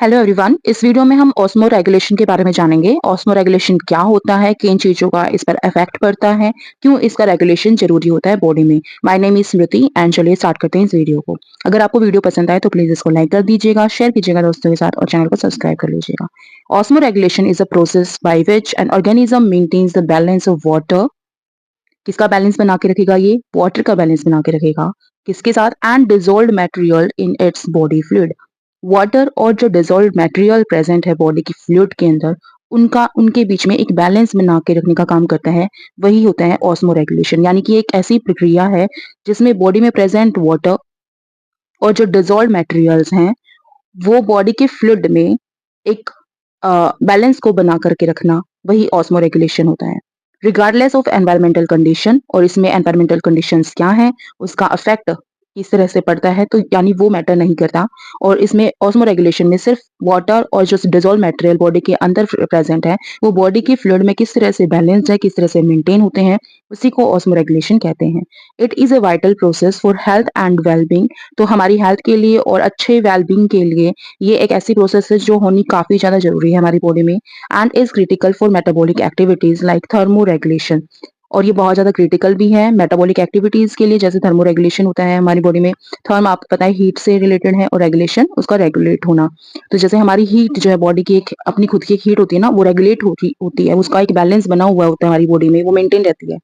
Hello everyone. इस video में हम ऑस्मो रेगुलेशन के बारे में जानेंगे। ऑस्मो रेगुलेशन क्या होता है, किन चीजों का इस पर इफेक्ट पड़ता है, क्यों इसका रेगुलेशन जरूरी होता है बॉडी में। My name is Smriti and चलिए स्टार्ट करते हैं इस वीडियो को। अगर आपको वीडियो पसंद आए तो प्लीज इसको लाइक कर दीजिएगा, शेयर कीजिएगा दोस्तों के साथ और चैनल को सब्सक्राइब कर लीजिएगा। Osmoregulation is a process by which an organism maintains the balance of water. किसका बैलेंस बना के रखेगा? ये वाटर का बैलेंस बना के रखेगा। किसके साथ? And dissolve material in its body fluid. Water और जो डिजोल्व मटेरियल प्रेजेंट है बॉडी की फ्लूइड के अंदर, उनका उनके बीच में एक बैलेंस बना के रखने का काम करता है। वही होता है ऑस्मो रेगुलेशन, यानी कि एक ऐसी प्रक्रिया है जिसमें बॉडी में प्रेजेंट वाटर और जो डिजोल्व मटेरियल्स हैं वो बॉडी के फ्लूइड में एक बैलेंस को बना करके रखना, वही ऑस्मो रेगुलेशन होता है। रिगार्डलेस ऑफ एनवायरमेंटल कंडीशन, और इसमें एनवायरमेंटल कंडीशंस क्या है, उसका अफेक्ट किस तरह से पड़ता है, तो यानी वो मैटर नहीं करता। और इसमें ऑस्मो रेगुलेशन में सिर्फ वाटर और जो डिजोल्व मटेरियल बॉडी के अंदर प्रेजेंट है वो बॉडी की फ्लूइड में किस तरह से बैलेंस्ड है, किस तरह से मेंटेन होते हैं, उसी को ऑस्मो रेगुलेशन कहते हैं। It is a vital process for health and wellbeing. तो हमारी हेल्थ के लिए और अच्छे वेलबींग के लिए ये एक ऐसी प्रोसेस है जो होनी काफी ज्यादा जरूरी है हमारी बॉडी में। And is critical for metabolic activities like thermo regulation. और ये बहुत ज्यादा क्रिटिकल भी है मेटाबॉलिक एक्टिविटीज के लिए, जैसे थर्मो रेगुलेशन होता है हमारी बॉडी में। थर्म आपको पता है हीट से रिलेटेड है और रेगुलेशन उसका रेगुलेट होना। तो जैसे हमारी हीट जो है बॉडी की एक अपनी खुद की एक हीट होती है ना, वो रेगुलेट होती है, उसका एक बैलेंस बना हुआ होता है हमारी बॉडी में, वो मेंटेन रहती है।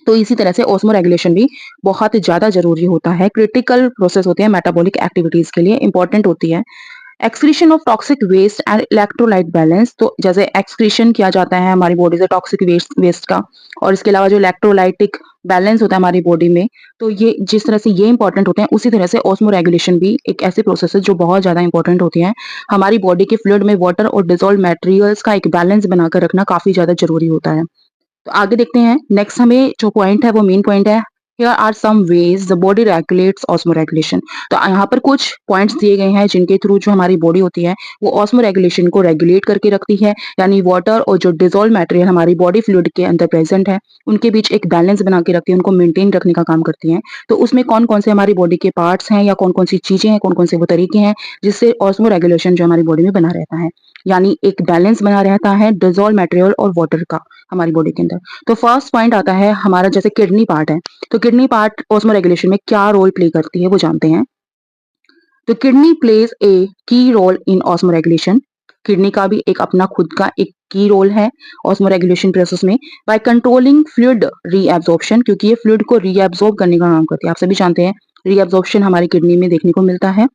तो इसी तरह से ऑस्मो रेगुलेशन भी बहुत ज्यादा जरूरी होता है। क्रिटिकल प्रोसेस होती है मेटाबॉलिक एक्टिविटीज के लिए, इंपॉर्टेंट होती है। Excretion of toxic waste and electrolyte balance. तो जैसे एक्सक्रीशन किया जाता है हमारी बॉडी से टॉक्सिक वेस्ट का, और इसके अलावा जो इलेक्ट्रोलाइटिक बैलेंस होता है हमारी बॉडी में, तो ये जिस तरह से ये इंपॉर्टेंट होते हैं उसी तरह से ऑस्मो रेगुलेशन भी एक ऐसी प्रोसेस है जो बहुत ज्यादा इंपॉर्टेंट होती है। हमारी बॉडी के फ्लूइड में वाटर और डिजोल्व मटेरियल्स का एक बैलेंस बनाकर रखना काफी ज्यादा जरूरी होता है। तो आगे देखते हैं। नेक्स्ट हमें जो पॉइंट है वो मेन पॉइंट है। Here are some ways the body regulates osmoregulation। तो यहाँ पर कुछ पॉइंट्स दिए गए हैं जिनके थ्रू जो हमारी बॉडी होती है वो ऑस्मो रेगुलेशन को रेगुलेट करके रखती है, यानी वाटर और जो डिजोल्व मटेरियल हमारी बॉडी फ्लूइड के अंदर प्रेजेंट है उनके बीच एक बैलेंस बना के रखती है, उनको मेंटेन रखने का काम करती है। तो उसमें कौन कौन से हमारी बॉडी के पार्ट्स हैं या कौन कौन सी चीजें हैं, कौन कौन से वो तरीके हैं जिससे ऑस्मो रेगुलेशन जो हमारी बॉडी में बना रहता है, यानी एक बैलेंस बना रहता है डिजोल्व मटेरियल और वाटर का हमारी बॉडी के अंदर। तो फर्स्ट पॉइंट आता है हमारा, जैसे किडनी पार्ट है, तो किडनी पार्ट ऑस्मो रेगुलेशन में क्या रोल प्ले करती है वो जानते हैं। तो kidney plays a key role in osmoregulation. Kidney का भी एक अपना खुद का एक की रोल है ऑस्मो रेगुलेशन प्रोसेस में, बाय कंट्रोलिंग फ्लूइड रीएब्जॉर्प्शन, क्योंकि ये फ्लूइड को रीएब्जॉर्ब करने का काम करती है। आप सभी जानते हैं रीएब्जॉर्प्शन हमारी किडनी में देखने को मिलता है।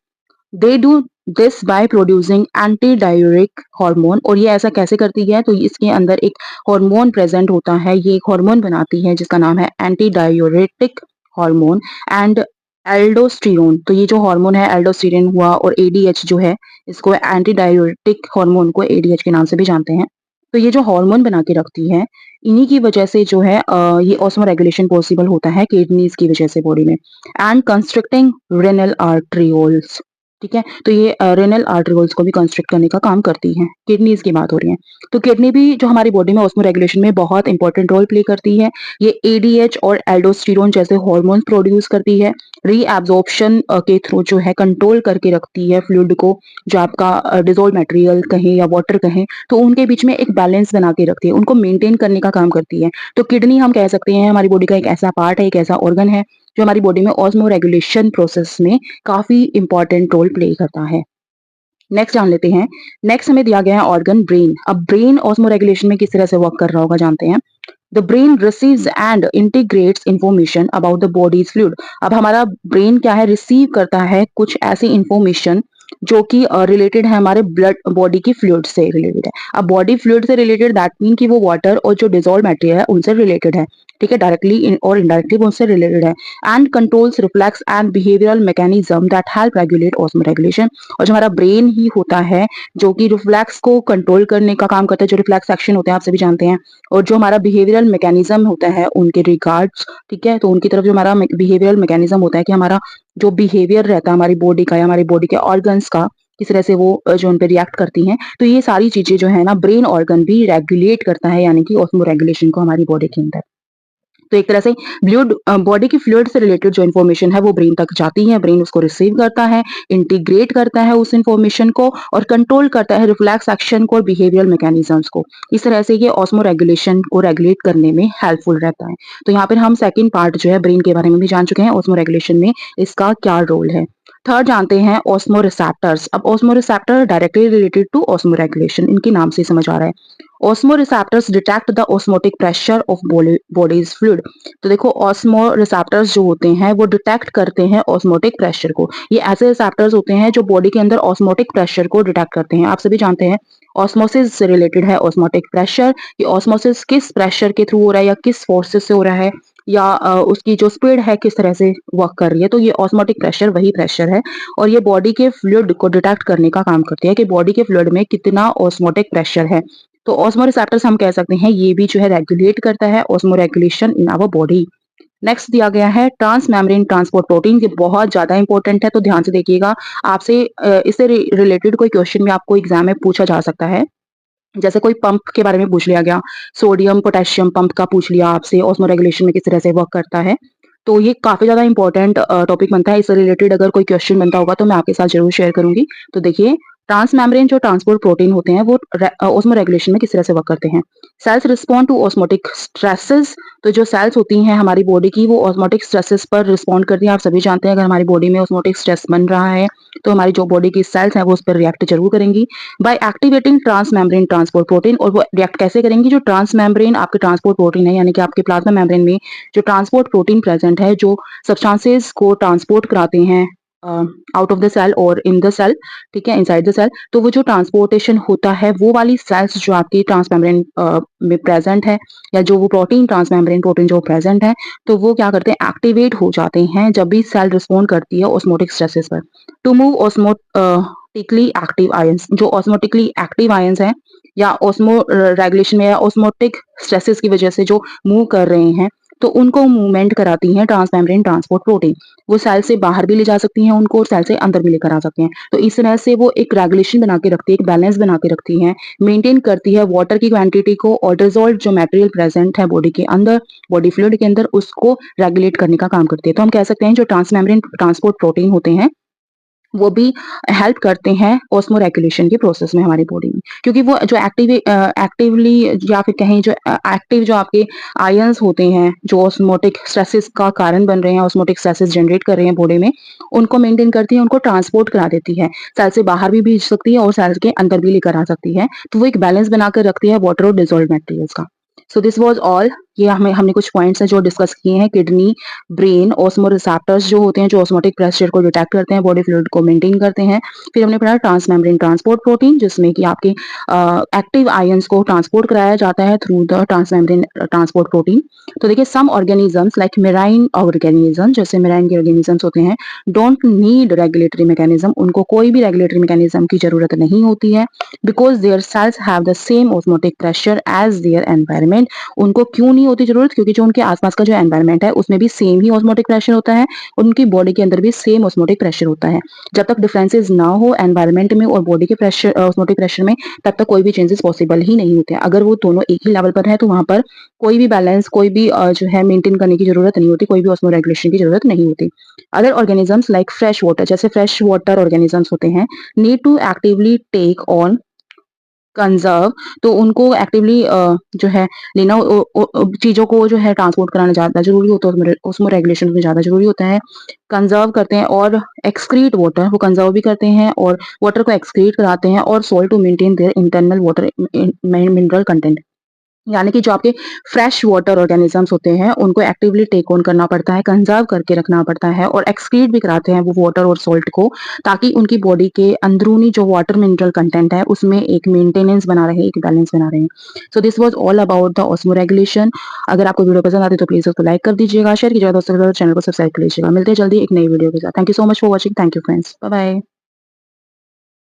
They do this by producing anti diuretic hormone. और ये ऐसा कैसे करती है? तो इसके अंदर एक हार्मोन प्रेजेंट होता है, ये एक हार्मोन बनाती है जिसका नाम है anti diuretic hormone and aldosterone. तो ये जो हार्मोन है एल्डोस्टेरोन हुआ, और एडीएच जो है इसको एंटी डायूरेटिक हार्मोन को एडीएच के नाम से भी जानते हैं। तो ये जो हार्मोन बना के रखती है, इन्हीं की वजह से जो है ये ऑस्मो रेगुलेशन पॉसिबल होता है किडनीज की वजह से बॉडी में। एंड कंस्ट्रक्टिंग रेनल आर्टरियोल्स, ठीक है, तो ये रेनल आर्टरियोल्स को भी कंस्ट्रक्ट करने का काम करती है। किडनीज की बात हो रही है, तो किडनी भी जो हमारी बॉडी में ऑस्मो रेगुलेशन में बहुत इंपॉर्टेंट रोल प्ले करती है। ये एडीएच और एल्डोस्टेरोन जैसे हार्मोन्स प्रोड्यूस करती है, रीएब्जॉर्प्शन के थ्रू जो है कंट्रोल करके रखती है फ्लूइड को, जो आपका डिजोल्व मटेरियल कहें या वाटर कहें, तो उनके बीच में एक बैलेंस बना के रखती है, उनको मेंटेन करने का काम करती है। तो किडनी हम कह सकते हैं हमारी बॉडी का एक ऐसा पार्ट है, एक ऐसा ऑर्गन है जो हमारी बॉडी में ऑस्मो रेगुलेशन प्रोसेस में काफी इंपॉर्टेंट रोल प्ले करता है। नेक्स्ट जान लेते हैं। नेक्स्ट हमें दिया गया है ऑर्गन ब्रेन। अब ब्रेन ऑस्मो रेगुलेशन में किस तरह से वर्क कर रहा होगा जानते हैं। The brain receives and integrates information about the bodies fluid. अब हमारा ब्रेन क्या है, रिसीव करता है कुछ ऐसी इंफॉर्मेशन जो कि रिलेटेड है हमारे ब्लड बॉडी की फ्लूइड से रिलेटेड है। अब बॉडी फ्लूइड से रिलेटेड दैट मीन कि वो वाटर और जो डिजोल्व मटेरियल है उनसे रिलेटेड है, ठीक है, डायरेक्टली और इनडायरेक्टली वो उनसे रिलेटेड है। And controls reflex and behavioural mechanism that help regulate osmo regulation. और जो हमारा ब्रेन ही होता है जो कि रिफ्लेक्स को कंट्रोल करने का काम करता है, जो रिफ्लेक्स एक्शन होते हैं आप सभी जानते हैं, और जो हमारा बिहेवियरल मैकेनिज्म होता है उनके रिगार्ड्स, ठीक है, तो उनकी तरफ जो हमारा बिहेवियरल मैकेनिज्म होता है कि हमारा जो बिहेवियर रहता है हमारी बॉडी का या हमारी बॉडी के ऑर्गन्स का, किस तरह से वो जो उन पे रिएक्ट करती हैं, तो ये सारी चीजें जो है ना ब्रेन ऑर्गन भी रेगुलेट करता है, यानी कि ऑस्मो रेगुलेशन को हमारी बॉडी के अंदर। तो एक तरह से बॉडी की फ्लूइड से रिलेटेड जो इन्फॉर्मेशन है वो ब्रेन तक जाती है, ब्रेन उसको रिसीव करता है, इंटीग्रेट करता है उस इन्फॉर्मेशन को और कंट्रोल करता है रिफ्लेक्स एक्शन को और बिहेवियरल मैकेनिज्म्स को। इस तरह से ये ऑस्मो रेगुलेशन को रेगुलेट करने में हेल्पफुल रहता है। तो यहाँ पर हम सेकंड पार्ट जो है ब्रेन के बारे में भी जान चुके हैं, ऑस्मो रेगुलेशन में इसका क्या रोल है। थर्ड जानते हैं ऑस्मो रिसेप्टर्स। अब osmoreceptor directly related to osmoregulation, इनके नाम से समझ आ रहा है। Osmoreceptors detect the osmotic pressure of body's fluid. तो देखो ऑस्मो रिसेप्टर्स जो होते हैं वो डिटेक्ट करते हैं ऑस्मोटिक प्रेशर को। ये ऐसे रिसेप्टर्स होते हैं जो बॉडी के अंदर ऑस्मोटिक प्रेशर को डिटेक्ट करते हैं। आप सभी जानते हैं ऑस्मोसिस से रिलेटेड है ऑस्मोटिक प्रेशर। ये ऑस्मोसिस किस प्रेशर के थ्रू हो रहा है या किस फोर्सेस से हो रहा है या उसकी जो स्पीड है किस तरह से वर्क कर रही है। तो ये ऑस्मोटिक प्रेशर वही प्रेशर है और ये बॉडी के फ्लूइड को डिटेक्ट करने का काम करती है कि बॉडी के फ्लूइड में कितना ऑस्मोटिक प्रेशर है। तो ऑस्मो रिसेप्टर्स हम कह सकते हैं ये भी जो है रेगुलेट करता है osmoregulation in our body. Next दिया गया है ट्रांस मेम्ब्रेन ट्रांसपोर्ट प्रोटीन। ये बहुत ज्यादा इंपॉर्टेंट है, तो ध्यान से देखिएगा। आपसे इससे रिलेटेड कोई क्वेश्चन भी आपको एग्जाम में पूछा जा सकता है। जैसे कोई पंप के बारे में पूछ लिया गया, सोडियम पोटेशियम पंप का पूछ लिया आपसे, ऑस्मो रेगुलेशन में किस तरह से वर्क करता है। तो ये काफी ज्यादा इंपॉर्टेंट टॉपिक बनता है। इससे रिलेटेड अगर कोई क्वेश्चन बनता होगा तो मैं आपके साथ जरूर शेयर करूंगी। तो देखिए ट्रांस मेम्ब्रेन जो ट्रांसपोर्ट प्रोटीन होते हैं वो ऑस्मो रेगुलेशन में किस तरह से वर्क करते हैं। Cells respond to osmotic stresses. तो जो सेल्स होती हैं हमारी बॉडी की वो ऑस्मोटिक स्ट्रेसेस पर रिस्पॉन्ड करती हैं। आप सभी जानते हैं अगर हमारी बॉडी में ऑस्मोटिक स्ट्रेस बन रहा है तो हमारी जो बॉडी की सेल्स हैं वो उस पर रिएक्ट जरूर करेंगी by activating transmembrane transport protein. और वो रिएक्ट कैसे करेंगी, जो ट्रांस मेम्ब्रेन आपके ट्रांसपोर्ट प्रोटीन है यानी कि आपके प्लाज्मा मेम्ब्रेन में जो ट्रांसपोर्ट प्रोटीन प्रेजेंट है जो सब्सटेंसेस को ट्रांसपोर्ट कराते हैं आउट ऑफ द सेल और इन द सेल, ठीक है, इनसाइड द सेल। तो वो जो ट्रांसपोर्टेशन होता है वो वाली सेल्स जो आपकी ट्रांस मेम्ब्रेन में प्रेजेंट है या जो वो प्रोटीन ट्रांस मेम्ब्रेन प्रोटीन जो प्रेजेंट है तो वो क्या करते हैं, एक्टिवेट हो जाते हैं जब भी सेल रिस्पॉन्ड करती है ऑस्मोटिक स्ट्रेसेस पर to move osmotically active ions. जो ऑस्मोटिकली एक्टिव आयंस है या ऑस्मो रेगुलेशन में या ऑस्मोटिक स्ट्रेसेस की वजह से जो मूव कर रहे हैं तो उनको मूवमेंट कराती हैं ट्रांस मेम्ब्रेन ट्रांसपोर्ट प्रोटीन। वो सेल से बाहर भी ले जा सकती हैं उनको और सेल से अंदर भी लेकर आ सकते हैं। तो इस तरह से वो एक रेगुलेशन बना के रखती है, एक बैलेंस बना के रखती है, मेंटेन करती है वाटर की क्वांटिटी को और डिजॉल्व जो मटेरियल प्रेजेंट है बॉडी के अंदर, बॉडी फ्लूइड के अंदर, उसको रेगुलेट करने का काम करती है। तो हम कह सकते हैं जो ट्रांस मेम्ब्रेन ट्रांसपोर्ट प्रोटीन होते हैं वो भी हेल्प करते हैं ऑस्मो रेगुलेशन के प्रोसेस में हमारी बॉडी में, क्योंकि वो जो एक्टिवली या फिर कहें जो एक्टिव जो आपके आयंस होते हैं जो ऑस्मोटिक स्ट्रेसेस का कारण बन रहे हैं, ऑस्मोटिक स्ट्रेसेस जनरेट कर रहे हैं बॉडी में, उनको मेंटेन करती है, उनको ट्रांसपोर्ट करा देती है, सेल से बाहर भी भेज सकती है और सेल के अंदर भी लेकर आ सकती है। तो वो एक बैलेंस बनाकर रखती है वाटर और डिजोल्व मटेरियल्स का। So this was all. ये हमने कुछ पॉइंट्स हैं जो डिस्कस किए हैं। किडनी, ब्रेन, ऑस्मो रिसेप्टर्स जो होते हैं जो ऑस्मोटिक प्रेशर को डिटेक्ट करते हैं, बॉडी फ्लूइड को मेंटेन करते हैं। फिर हमने पढ़ा ट्रांस मेम्ब्रेन ट्रांसपोर्ट प्रोटीन जिसमें कि आपके एक्टिव आयंस को ट्रांसपोर्ट कराया जाता है through the transmembrane transport protein. तो देखिए some organisms like marine organism, जैसे मेराइन के ऑर्गेनिजम्स होते हैं, डोंट नीड रेगुलेटरी मैकेनिज्म, उनको कोई भी रेगुलेटरी मैकेनिज्म की जरूरत नहीं होती है because their cells have the same osmotic pressure as their environment. उनको क्यों नहीं होती जरूरत, क्योंकि जो उनके आसपास का जो एनवायरमेंट है उसमें भी सेम ही ऑस्मोटिक प्रेशर होता है, उनकी बॉडी के अंदर भी सेम ऑस्मोटिक प्रेशर होता है। जब तक डिफरेंसेस ना हो एनवायरमेंट में और बॉडी के प्रेशर ऑस्मोटिक प्रेशर में, तब तक कोई भी चेंजेस पॉसिबल ही नहीं होते हैं। अगर वो दोनों एक ही लेवल पर है तो वहां पर कोई भी बैलेंस, कोई भी जो है मेंटेन करने की जरूरत नहीं होती, कोई भी ऑस्मो रेगुलेशन की जरूरत नहीं होती। Other organisms like fresh water, जैसे फ्रेश वाटर ऑर्गेनिजम्स होते हैं, need to actively take on conserve, तो उनको एक्टिवली जो है लेना चीजों को जो है ट्रांसपोर्ट कराना ज्यादा जरूरी होता है, उसमें रेगुलेशन में ज्यादा जरूरी होता है। कंजर्व करते हैं और एक्सक्रीट वाटर, वो कंजर्व भी करते हैं और वाटर को एक्सक्रीट कराते हैं और sole to maintain their internal water mineral content. यानी कि जो आपके फ्रेश वाटर ऑर्गेनिजम्स होते हैं उनको एक्टिवली टेक ऑन करना पड़ता है, कंजर्व करके रखना पड़ता है और एक्सक्रीट भी कराते हैं वो वाटर और सॉल्ट को, ताकि उनकी बॉडी के अंदरूनी जो वाटर मिनरल कंटेंट है उसमें एक मेंटेनेंस बना रहे, एक बैलेंस बना रहे। So this was all about the osmo regulation. अगर आपको वीडियो पसंद आती है तो प्लीज उसको लाइक कर दीजिएगा, शेयर कीजिएगा दोस्तों के साथ, चैनल को सब्सक्राइब कर लीजिएगा। मिलते हैं जल्दी एक नई वीडियो के साथ। Thank you so much for watching. Thank you friends, bye bye.